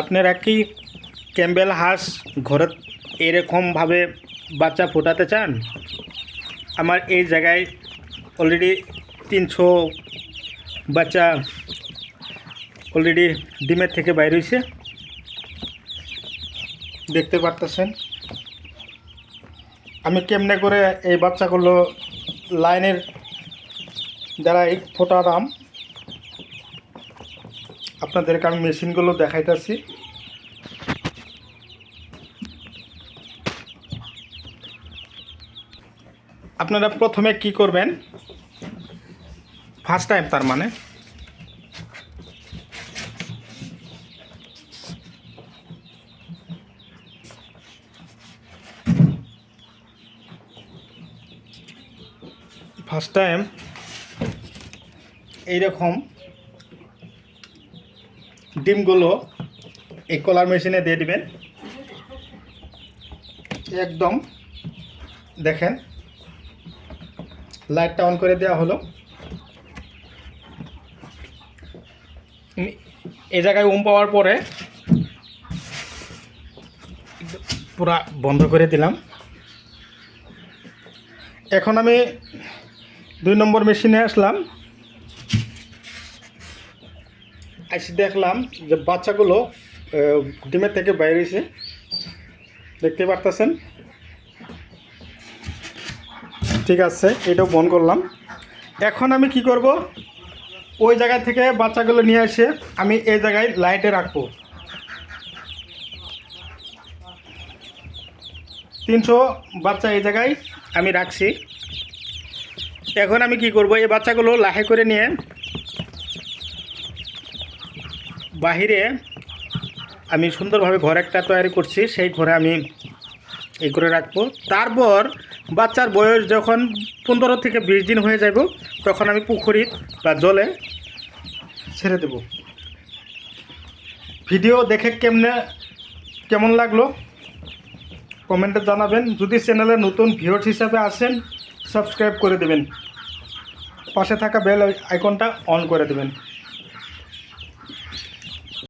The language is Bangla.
আপনারা কি ক্যাম্বেল হাঁস ঘরে এরকমভাবে বাচ্চা ফোটাতে চান? আমার এই জায়গায় অলরেডি 300 বাচ্চা অলরেডি ডিমের থেকে বাইর হয়েছে, দেখতে পারতেছেন। আমি কেমনে করে এই বাচ্চাগুলো লাইনের দ্বারাই ফোটালাম আপনাদেরকে আমি মেশিনগুলো দেখাইতেছি। আপনারা প্রথমে কি করবেন, ফার্স্ট টাইম তার মানে এইরকম ডিমগুলো এই কলার মেশিনে দিয়ে দিবেন। একদম দেখেন লাইটটা অন করে দেওয়া হলো। এই জায়গায় পাওয়ার পরে পুরা বন্ধ করে দিলাম। এখন আমি 2 নম্বর মেশিনে আসলাম, এসে দেখলাম যে বাচ্চাগুলো ডিমের থেকে বাইরে এসে, দেখতে পারতেছেন। ঠিক আছে, এটাও বন্ধ করলাম। এখন আমি কি করব, ওই জায়গা থেকে বাচ্চাগুলো নিয়ে এসে আমি এই জায়গায় লাইটে রাখবো। 300 বাচ্চা এই জায়গায় আমি রাখছি। এখন আমি কি করব, এই বাচ্চাগুলো লাহে করে নিয়ে বাহিরে আমি সুন্দরভাবে ঘর একটা তৈরি করছি, সেই ঘরে আমি এই করে রাখবো। তারপর বাচ্চার বয়স যখন 15 থেকে 20 দিন হয়ে যাব, তখন আমি পুকুরে বা জলে ছেড়ে দেব। ভিডিও দেখে কেমন লাগলো কমেন্টে জানাবেন। যদি চ্যানেলে নতুন ভিউয়ার্স হিসাবে আসেন, সাবস্ক্রাইব করে দেবেন, পাশে থাকা বেল আইকনটা অন করে দেবেন।